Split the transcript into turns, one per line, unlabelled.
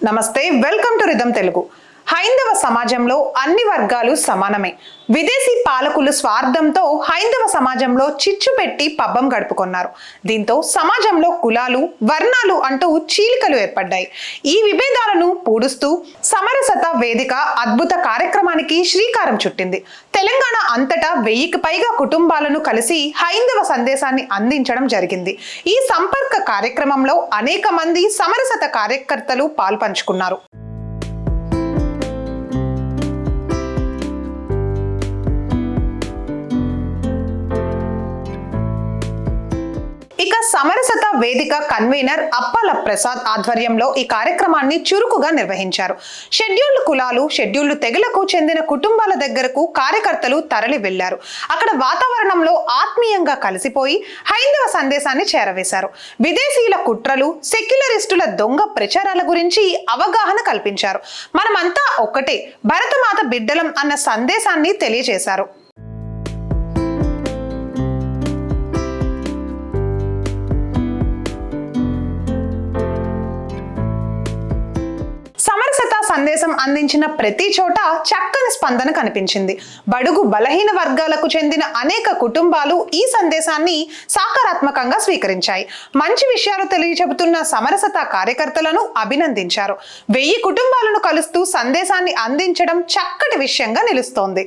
నమస్తే, welcome to rhythm Telugu. హైందవ సమాజంలో అన్ని వర్గాలు సమానమే. విదేశీ పాలకులు స్వార్థంతో హైందవ సమాజంలో చిచ్చు పెట్టి పబ్బం గడుపుకున్నారు. దీంతో సమాజంలో కులాలు, వర్ణాలు అంటూ చీలికలు ఏర్పడ్డాయి. ఈ విభేదాలను పూడుస్తూ సమరసత వేదిక అద్భుత కార్యక్రమానికి శ్రీకారం చుట్టింది. తెలంగాణ అంతటా 1000కి పైగా కుటుంబాలను కలిసి హైందవ సందేశాన్ని అందించడం జరిగింది. ఈ సంపర్క కార్యక్రమంలో అనేక మంది సమరసత కార్యకర్తలు పాల్పంచుకున్నారు. ఇక సమరసత వేదిక కన్వీనర్ అప్పాల ప్రసాద్ ఆధ్వర్యంలో ఈ కార్యక్రమాన్ని చురుకుగా నిర్వహించారు. షెడ్యూల్డ్ కులాలు, షెడ్యూల్డ్ తెగలకు చెందిన కుటుంబాల దగ్గరకు కార్యకర్తలు తరలి వెళ్లారు. అక్కడ వాతావరణంలో ఆత్మీయంగా కలిసిపోయి హైందవ సందేశాన్ని చేరవేశారు. విదేశీయుల కుట్రలు, సెక్యులరిస్టుల దొంగ ప్రచారాల గురించి అవగాహన కల్పించారు. మనమంతా ఒక్కటే, భరతమాత బిడ్డలం అన్న సందేశాన్ని తెలియజేశారు. సమరసత సందేశం అందించిన ప్రతి చోట చక్కని స్పందన కనిపించింది. బడుగు బలహీన వర్గాలకు చెందిన అనేక కుటుంబాలు ఈ సందేశాన్ని సకారాత్మకంగా స్వీకరించాయి. మంచి విషయాలు తెలియచెబుతున్న సమరసత కార్యకర్తలను అభినందించారు. 1000 కుటుంబాలను కలుస్తూ సందేశాన్ని అందించడం చక్కటి విషయంగా నిలుస్తోంది.